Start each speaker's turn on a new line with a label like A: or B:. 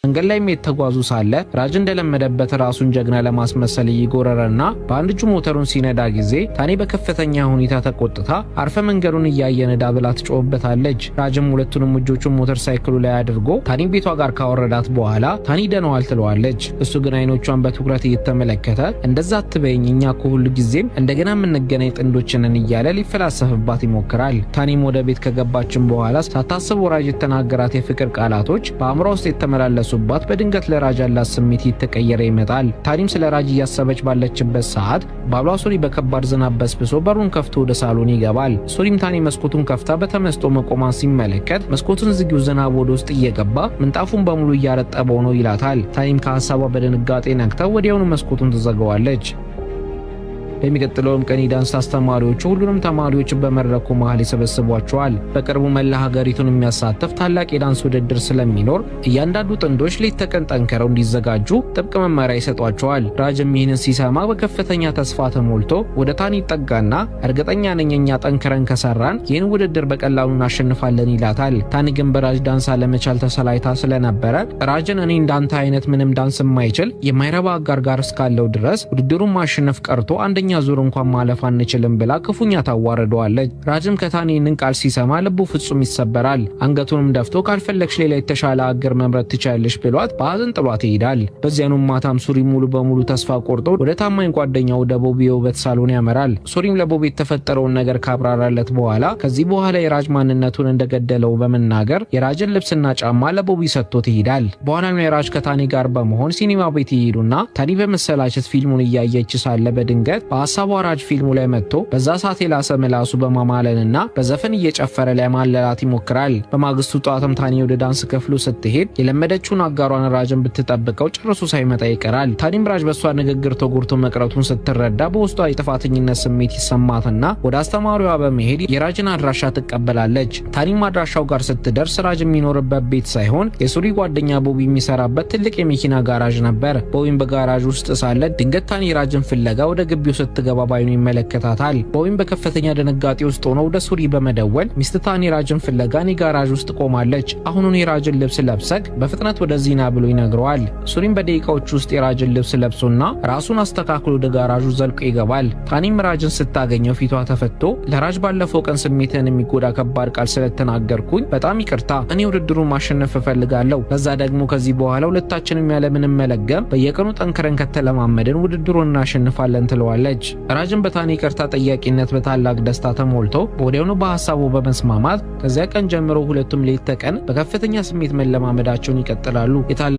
A: መንገድ ላይ የተጓዙ ሳለ ራጅ እንደለመደበት ራሱን ጀግና ለማስመሰል ይጎረረና በአንድ እጁ ሞተሩን ሲነዳ ጊዜ ታኒ በከፍተኛ ሁኔታ ተቆጥታ አርፈ መንገዱን እያየ ነዳ ብላ ትጮህበታለች። ራጅም ሁለቱንም እጆቹን ሞተር ሳይክሉ ላይ አድርጎ ታኒ ቤቷ ጋር ካወረዳት በኋላ ታኒ ደነዋል ትለዋለች። እሱ ግን አይኖቿን በትኩረት እየተመለከተ እንደዛ አትበይኝ፣ እኛ እኮ ሁሉ ጊዜም እንደገና የምንገናኝ ጥንዶች ነን እያለ ሊፈላሰፍባት ይሞክራል። ታኒም ወደ ቤት ከገባችን በኋላ ሳታስበው ራጅ የተናገራት የፍቅር ቃላቶች በአእምሯ ውስጥ የተመላለሱባት በድንገት ለራጅ ያላት ስሜት እየተቀየረ ይመጣል። ታኒም ስለ ራጅ እያሰበች ባለችበት ሰዓት ባሏ ሱሪ በከባድ ዝናብ በስብሶ በሩን ከፍቶ ወደ ሳሎን ይገባል። ሱሪም ታኒ መስኮቱን ከፍታ በተመስጦ መቆሟን ሲመለከት መስኮቱን ዝጊው፣ ዝናብ ወደ ውስጥ እየገባ ምንጣፉን በሙሉ እያረጠበው ነው ይላታል። ታኒም ከሐሳቧ በድንጋጤ ነክታ ወዲያውኑ መስኮቱን ትዘጋዋለች። በሚቀጥለውም ቀን የዳንስ አስተማሪዎቹ ሁሉንም ተማሪዎች በመድረኩ መሃል ይሰበስቧቸዋል። በቅርቡ መላ ሀገሪቱን የሚያሳትፍ ታላቅ የዳንስ ውድድር ስለሚኖር እያንዳንዱ ጥንዶች ሌት ተቀን ጠንክረው እንዲዘጋጁ ጥብቅ መመሪያ ይሰጧቸዋል። ራጅም ይህንን ሲሰማ በከፍተኛ ተስፋ ተሞልቶ ወደ ታኒ ይጠጋና እርግጠኛ ነኝ እኛ ጠንክረን ከሰራን ይህን ውድድር በቀላሉ እናሸንፋለን ይላታል። ታኒ ግን በራጅ ዳንስ አለመቻል ተሰላይታ ስለነበረ ራጅን እኔ እንዳንተ አይነት ምንም ዳንስ የማይችል የማይረባ አጋር ጋር እስካለው ድረስ ውድድሩን ማሸነፍ ቀርቶ አንደኛ ዙር እንኳን ማለፍ አንችልም ብላ ክፉኛ ታዋርደዋለች። ራጅም ከታኒ ይህንን ቃል ሲሰማ ልቡ ፍጹም ይሰበራል። አንገቱንም ደፍቶ ካልፈለግሽ ሌላ የተሻለ አገር መምረጥ ትችያለሽ ብሏት በሐዘን ጥሏት ይሄዳል። በዚያኑም ማታም ሱሪ ሙሉ በሙሉ ተስፋ ቆርጦ ወደ ታማኝ ጓደኛው ወደ ቦቢ የውበት ሳሎን ያመራል። ሱሪም ለቦቢ የተፈጠረውን ነገር ካብራራለት በኋላ ከዚህ በኋላ የራጅ ማንነቱን እንደገደለው በመናገር የራጅን ልብስና ጫማ ለቦቢ ሰጥቶት ይሄዳል። በኋላም የራጅ ከታኒ ጋር በመሆን ሲኒማ ቤት ይሄዱና ታኒ በመሰላቸት ፊልሙን እያየች ሳለ በድንገት በሐሳቧ ራጅ ፊልሙ ላይ መጥቶ በዛ ሰዓት የላሰ ምላሱ በማማለልና በዘፈን እየጨፈረ ሊያማለላት ይሞክራል። በማግስቱ ጧትም ታኒ ወደ ዳንስ ክፍሉ ስትሄድ የለመደችውን አጋሯን ራጅን ብትጠብቀው ጨርሶ ሳይመጣ ይቀራል። ታኒም ራጅ በሷ ንግግር ተጎድቶ መቅረቱን ስትረዳ በውስጧ የጥፋተኝነት ስሜት ይሰማትና ወደ አስተማሪዋ በመሄድ የራጅን አድራሻ ትቀበላለች። ታኒም አድራሻው ጋር ስትደርስ ራጅ የሚኖርበት ቤት ሳይሆን የሱሪ ጓደኛ ቦቢ የሚሰራበት ትልቅ የመኪና ጋራዥ ነበር። ቦቢም በጋራዥ ውስጥ ሳለ ድንገት ታኒ ራጅን ፍለጋ ወደ ግቢው ስትገባ ባይኑ ይመለከታታል። ቦቢም በከፍተኛ ድንጋጤ ውስጥ ሆኖ ወደ ሱሪ በመደወል ሚስት ታኒ ራጅን ፍለጋ ጋራዥ ውስጥ ቆማለች፣ አሁኑን የራጅን ልብስ ለብሰክ በፍጥነት ወደዚህ ና ብሎ ይነግረዋል። ሱሪም በደቂቃዎች ውስጥ የራጅን ልብስ ለብሶና ራሱን አስተካክሎ ወደ ጋራዡ ዘልቆ ይገባል። ታኒም ራጅን ስታገኘው ፊቷ ተፈቶ ለራጅ ባለፈው ቀን ስሜትን የሚጎዳ ከባድ ቃል ስለተናገርኩኝ በጣም ይቅርታ፣ እኔ ውድድሩን ማሸነፍ እፈልጋለሁ፣ ለዛ ደግሞ ከዚህ በኋላ ሁለታችንም ያለምንም መለገም በየቀኑ ጠንክረን ከተለማመድን ውድድሩን እናሸንፋለን ትለዋለች። ራጅን በታኒ ይቅርታ ጠያቂነት በታላቅ ደስታ ተሞልቶ ወዲያውኑ በሐሳቡ በመስማማት ከዚያ ቀን ጀምሮ ሁለቱም ሌት ተቀን በከፍተኛ ስሜት መለማመዳቸውን ይቀጥላሉ።